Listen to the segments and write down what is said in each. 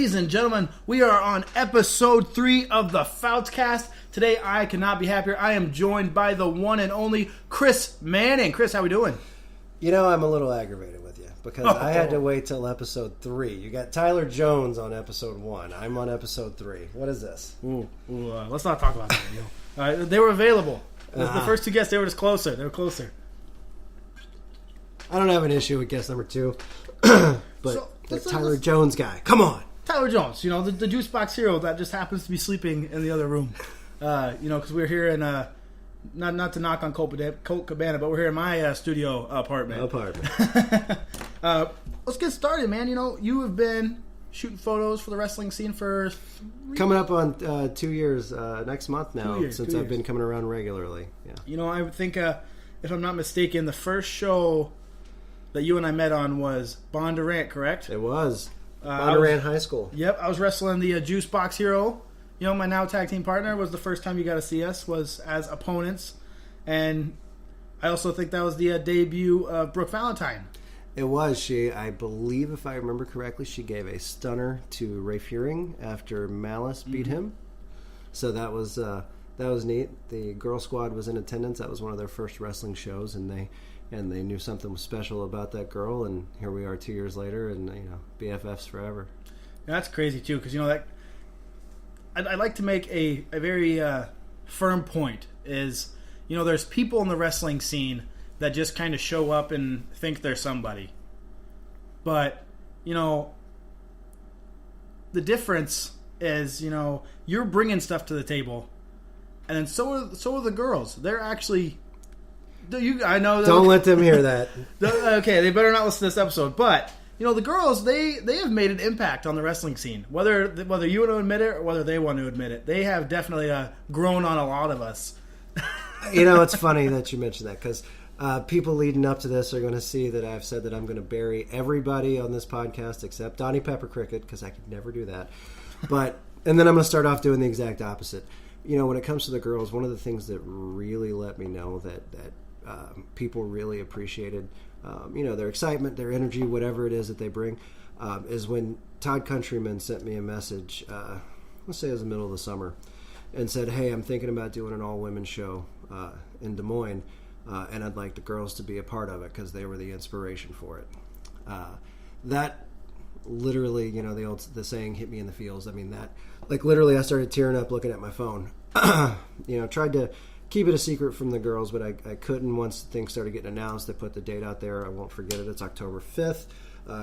Ladies and gentlemen, we are on episode 3 of the FoutsCast. Today, I cannot be happier. I am joined by the one and only Chris Manning. Chris, how we doing? You know, I'm a little aggravated with you because I had to wait till episode 3. You got Tyler Jones on episode 1. I'm on episode 3. What is this? Let's not talk about that. They were available. The first two guests, they were just closer. They were closer. I don't have an issue with guest number 2, but the Tyler Jones guy, come on. Tyler Jones, you know, the juice box hero that just happens to be sleeping in the other room. Because we're here in, not to knock on Colt Cabana, but we're here in my studio apartment. Let's get started, man. You know, you have been shooting photos for the wrestling scene for... Coming up on 2 years next month now, since I've been coming around regularly. Yeah. You know, I would think, if I'm not mistaken, the first show that you and I met on was Bondurant, correct? It was. Bondurant High School. Yep, I was wrestling the Juice Box Hero. You know, my now tag team partner. Was the first time you got to see us was as opponents. And I also think that was the debut of Brooke Valentine. It was. I believe, if I remember correctly, she gave a stunner to Ray Fearing after Malice beat him. So that was neat. The Girl Squad was in attendance. That was one of their first wrestling shows, and they knew something was special about that girl, and here we are 2 years later, and BFFs forever. Yeah, that's crazy too, because that I'd like to make a very firm point is, there's people in the wrestling scene that just kind of show up and think they're somebody, but the difference is you're bringing stuff to the table, and then so are the girls. They're actually. I know. Don't let them hear that. Okay, they better not listen to this episode. But the girls, they have made an impact on the wrestling scene. Whether you want to admit it or whether they want to admit it, they have definitely grown on a lot of us. It's funny that you mentioned that because people leading up to this are going to see that I've said that I'm going to bury everybody on this podcast except Donnie Pepper Cricket because I could never do that. And then I'm going to start off doing the exact opposite. When it comes to the girls, one of the things that really let me know that people really appreciated, their excitement, their energy, whatever it is that they bring, is when Todd Countryman sent me a message, let's say it was the middle of the summer, and said, hey, I'm thinking about doing an all-women show in Des Moines, and I'd like the girls to be a part of it because they were the inspiration for it. That literally, the saying hit me in the feels. I mean, that, literally I started tearing up looking at my phone. Tried to keep it a secret from the girls, but I couldn't. Once things started getting announced, they put the date out there. I won't forget it. It's October 5th,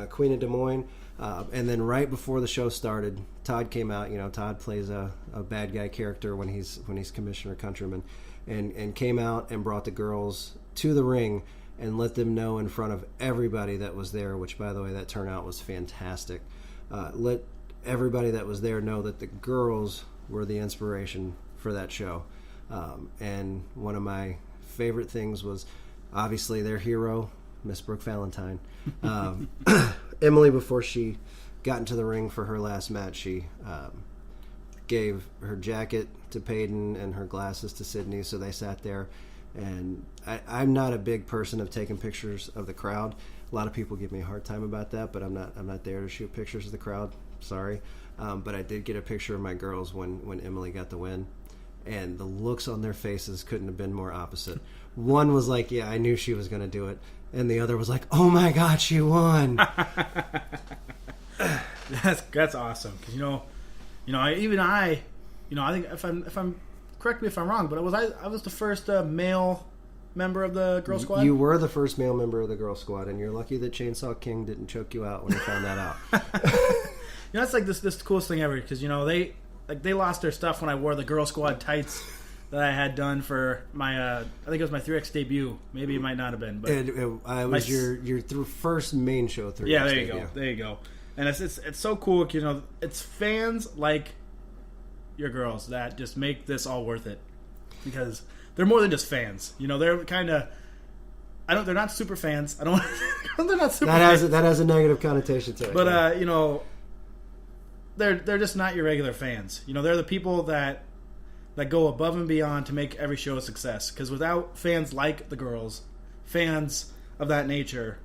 Queen of Des Moines. And then right before the show started, Todd came out. Todd plays a bad guy character when he's Commissioner Countryman, and came out and brought the girls to the ring and let them know in front of everybody that was there, which, by the way, that turnout was fantastic. Let everybody that was there know that the girls were the inspiration for that show. And one of my favorite things was obviously their hero, Miss Brooke Valentine. Emily, before she got into the ring for her last match, she gave her jacket to Peyton and her glasses to Sydney, so they sat there. And I'm not a big person of taking pictures of the crowd. A lot of people give me a hard time about that, but I'm not there to shoot pictures of the crowd. Sorry. But I did get a picture of my girls when Emily got the win. And the looks on their faces couldn't have been more opposite. One was like, yeah, I knew she was going to do it. And the other was like, oh my God, she won. That's awesome. Because, I think if I'm, correct me if I'm wrong, but I was the first male member of the Girl Squad. You were the first male member of the Girl Squad, and you're lucky that Chainsaw King didn't choke you out when he found that out. That's like this coolest thing ever, because, they lost their stuff when I wore the Girl Squad tights that I had done for my, I think it was my 3X debut. Maybe it might not have been. But it was your first main show 3X Yeah, there you debut. go. There you go. And it's so cool. It's fans like your girls that just make this all worth it. Because they're more than just fans. They're kind of... they're not super fans. They're not super fans. That has a negative connotation to it. But, they're just not your regular fans. They're the people that go above and beyond to make every show a success. Because without fans like the girls, fans of that nature,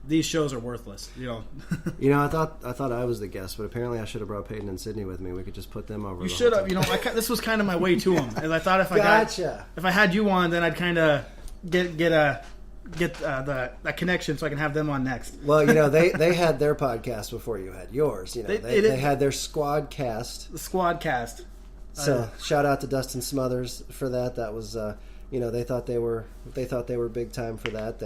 these shows are worthless. I thought I was the guest, but apparently I should have brought Peyton and Sydney with me. We could just put them over. You should have. This was kind of my way to them, and I thought if I had you on, then I'd kind of get that connection, so I can have them on next. Well, they had their podcast before you had yours. They had their SquadCast. The SquadCast. So shout out to Dustin Smothers for that. That was they thought they were big time for that.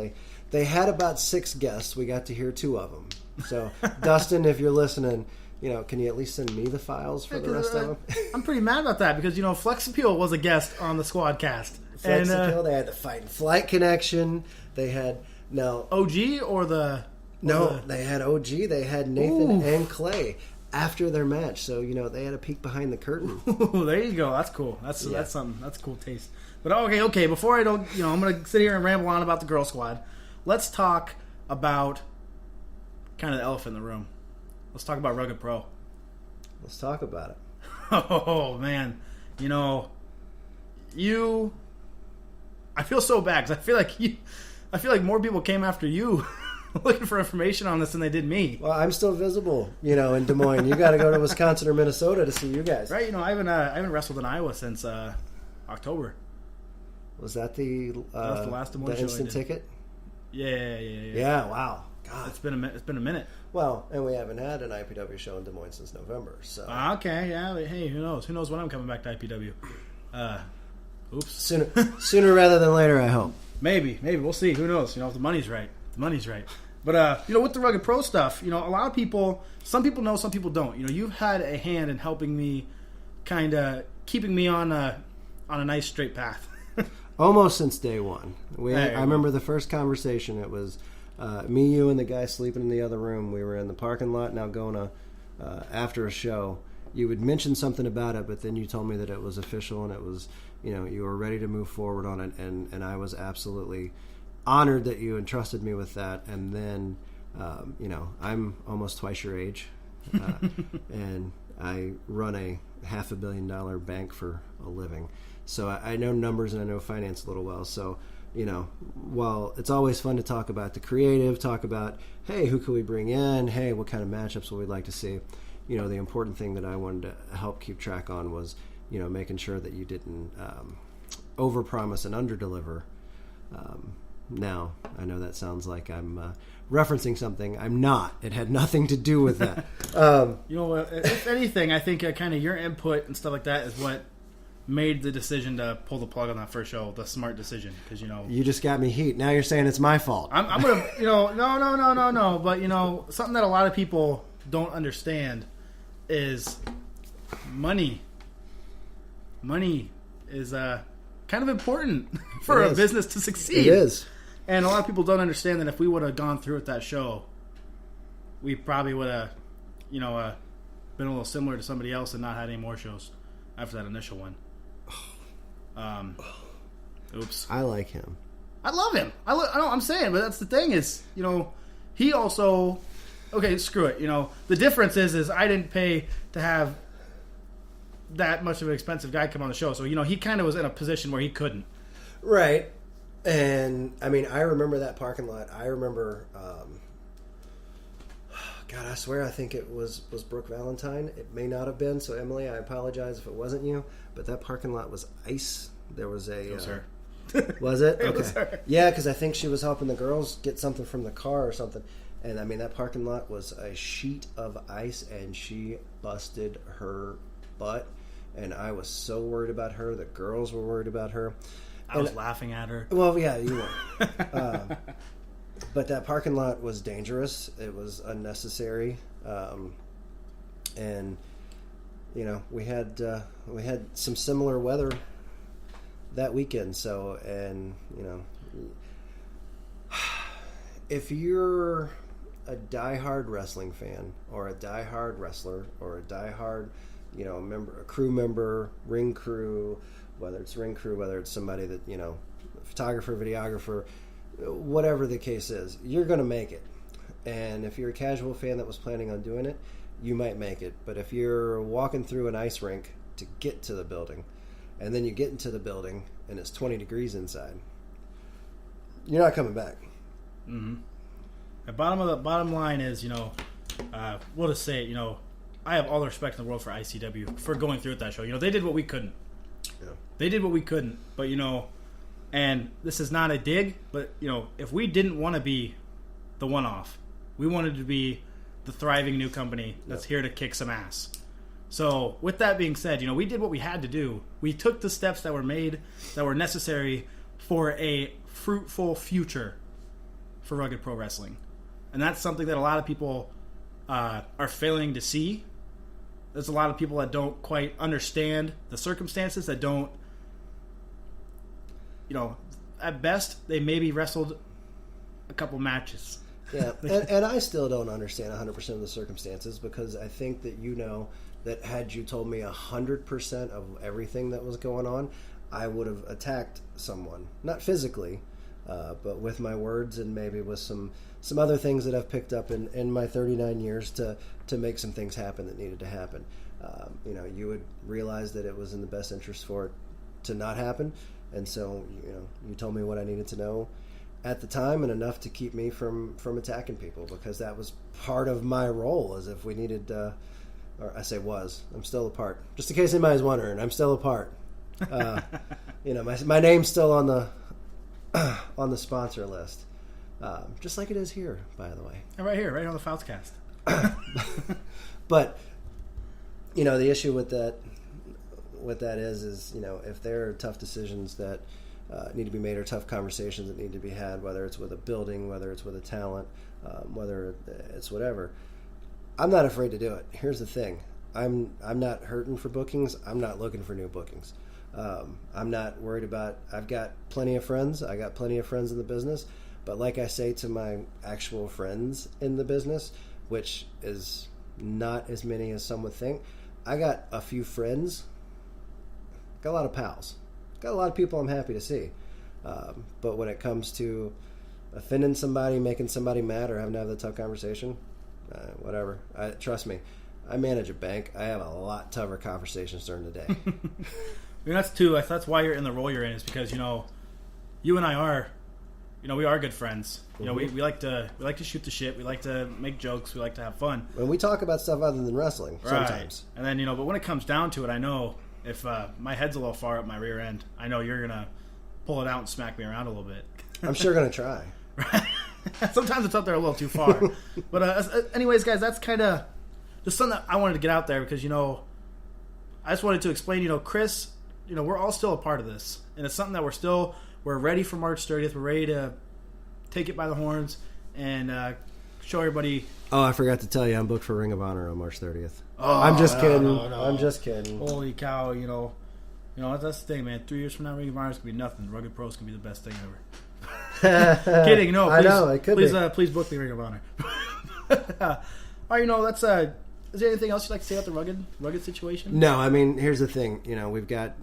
They had about 6 guests. We got to hear 2 of them. So Dustin, if you're listening, can you at least send me the files for the rest of them? I'm pretty mad about that because Flex Appeal was a guest on the SquadCast. Flex Appeal. They had the Fight and Flight connection. They had OG or the they had OG. They had Nathan and Clay after their match. So they had a peek behind the curtain. Ooh, there you go. That's cool. That's something. That's a cool taste. But okay. Before I don't, I'm going to sit here and ramble on about the Girl Squad. Let's talk about kind of the elephant in the room. Let's talk about Rugged Pro. Let's talk about it. Oh man, I feel so bad because I feel like more people came after you looking for information on this than they did me. Well, I'm still visible, in Des Moines. You got to go to Wisconsin or Minnesota to see you guys, right? I haven't wrestled in Iowa since October. Was that the last Des Moines the show instant ticket? Yeah. Yeah, wow. God, it's been a minute. Well, and we haven't had an IPW show in Des Moines since November. So okay, yeah. Hey, who knows? Who knows when I'm coming back to IPW? Oops. Sooner rather than later, I hope. Maybe we'll see. Who knows? If the money's right. But with the Rugged Pro stuff, a lot of people. Some people know, some people don't. You've had a hand in helping me, kind of keeping me on a nice straight path. Almost since day one. I remember the first conversation. It was me, you, and the guy sleeping in the other room. We were in the parking lot in Algona after a show. You would mention something about it, but then you told me that it was official and it was, you were ready to move forward on it. And I was absolutely honored that you entrusted me with that. And then, I'm almost twice your age. And I run a $500 million bank for a living. So I know numbers and I know finance a little well. So, while it's always fun to talk about the creative, talk about, hey, who can we bring in? Hey, what kind of matchups would we like to see? The important thing that I wanted to help keep track on was, making sure that you didn't overpromise and underdeliver. Now, I know that sounds like I'm referencing something. I'm not. It had nothing to do with that. If anything, I think kind of your input and stuff like that is what made the decision to pull the plug on that first show the smart decision, because you just got me heat. Now you're saying it's my fault. I'm gonna no, but something that a lot of people don't understand is money is kind of important for a business to succeed. It is. And a lot of people don't understand that if we would have gone through with that show, we probably would have been a little similar to somebody else and not had any more shows after that initial one. Oops. I like him. I love him. I know what I'm saying, but that's the thing is, he also, okay, screw it. The difference is I didn't pay to have that much of an expensive guy come on the show. So, he kind of was in a position where he couldn't. Right. And, I remember that parking lot. I remember, God, I swear I think it was Brooke Valentine. It may not have been. So, Emily, I apologize if it wasn't you. But that parking lot was ice. There was a... It was her. Was it? It okay. was her. Yeah, because I think she was helping the girls get something from the car or something. And, that parking lot was a sheet of ice, and she busted her butt. And I was so worried about her. The girls were worried about her. I was laughing at her. Well, yeah, you were. But that parking lot was dangerous. It was unnecessary. And, we had some similar weather that weekend. So, and, if you're a diehard wrestling fan or a diehard wrestler or a diehard, a crew member, ring crew, whether it's ring crew, whether it's somebody that, photographer, videographer, whatever the case is, you're going to make it. And if you're a casual fan that was planning on doing it, you might make it. But if you're walking through an ice rink to get to the building, and then you get into the building and it's 20 degrees inside, you're not coming back. Mm-hmm. The bottom line is, we'll just say it, I have all the respect in the world for ICW for going through with that show. They did what we couldn't. Yeah. They did what we couldn't. But, and this is not a dig, but, if we didn't want to be the one-off, we wanted to be the thriving new company that's here to kick some ass. So, with that being said, we did what we had to do. We took the steps that were made, that were necessary for a fruitful future for Rugged Pro Wrestling. And that's something that a lot of people are failing to see. There's a lot of people that don't quite understand the circumstances, that don't, at best, they maybe wrestled a couple matches. Yeah, and I still don't understand 100% of the circumstances, because I think that that had you told me 100% of everything that was going on, I would have attacked someone. Not physically, but with my words and maybe with some other things that I've picked up in my 39 years to make some things happen that needed to happen. You would realize that it was in the best interest for it to not happen. And so, you told me what I needed to know at the time, and enough to keep me from attacking people, because that was part of my role, as if we needed, or I say was, I'm still a part. Just in case anybody's wondering, I'm still a part. My name's still on the sponsor list. Just like it is here, by the way. And right here, right on the FoutsCast. But, the issue with that is, if there are tough decisions that need to be made, or tough conversations that need to be had, whether it's with a building, whether it's with a talent, whether it's whatever, I'm not afraid to do it. Here's the thing. I'm not hurting for bookings. I'm not looking for new bookings. I'm not worried about, I've got plenty of friends. I got plenty of friends in the business. But like I say to my actual friends in the business, which is not as many as some would think, I got a few friends, got a lot of pals, got a lot of people I'm happy to see. But when it comes to offending somebody, making somebody mad, or having to have the tough conversation, whatever. Trust me, I manage a bank. I have a lot tougher conversations during the day. That's why you're in the role you're in, is because you and I are, we are good friends. Mm-hmm. We like to shoot the shit. We like to make jokes. We like to have fun. When we talk about stuff other than wrestling, sometimes. And then but when it comes down to it, I know if my head's a little far up my rear end, I know you're gonna pull it out and smack me around a little bit. I'm sure gonna try. Right. Sometimes it's up there a little too far. But anyways, guys, that's kind of just something that I wanted to get out there, because I just wanted to explain. Chris, we're all still a part of this, and it's something that we're ready for March 30th. We're ready to take it by the horns and show everybody. Oh, I forgot to tell you, I'm booked for Ring of Honor on March 30th. Oh, I'm just kidding. No. I'm just kidding. Holy cow! That's the thing, man. 3 years from now, Ring of Honor is gonna be nothing. Rugged Pros can be the best thing ever. Kidding, no. Please, I know it could please, be. Please book the Ring of Honor. All right, that's. Is there anything else you'd like to say about the rugged situation? No, I mean, here's the thing.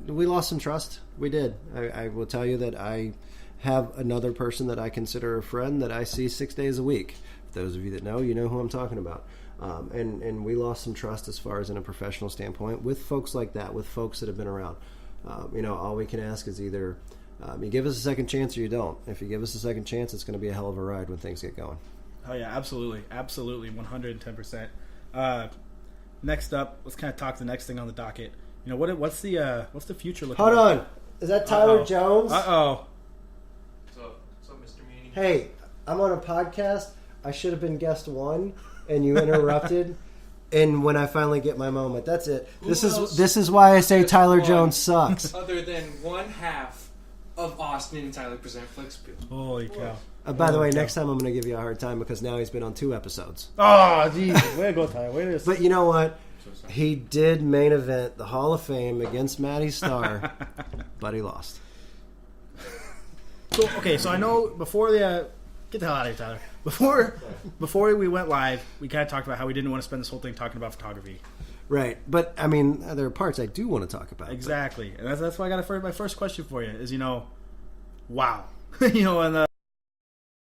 We lost some trust. We did. I will tell you that I have another person that I consider a friend that I see 6 days a week. For those of you that know, you know who I'm talking about. And we lost some trust as far as in a professional standpoint with folks like that, with folks that have been around. All we can ask is either you give us a second chance or you don't. If you give us a second chance, it's going to be a hell of a ride when things get going. Oh yeah, absolutely, 110%. Next up, let's kind of talk the next thing on the docket. What's the future looking like? Hold on, is that Tyler Jones? Uh-oh. What's up, Mr. Meany? Hey, I'm on a podcast. I should have been guest one, and you interrupted. And when I finally get my moment, that's it. This is why I say Tyler Jones sucks. Other than one half of Austin and Tyler present Flixpeel. Holy cow. By the way, next time I'm going to give you a hard time, because now he's been on 2 episodes. Oh, jeez. Way to go, Tyler. Way to But you know what? He did main event the Hall of Fame against Matty Starr, but he lost. So I know before the... get the hell out of here, Tyler. Before we went live, we kind of talked about how we didn't want to spend this whole thing talking about photography. Right. But, I mean, there are parts I do want to talk about. Exactly. And that's why I got my first question for you is, wow. And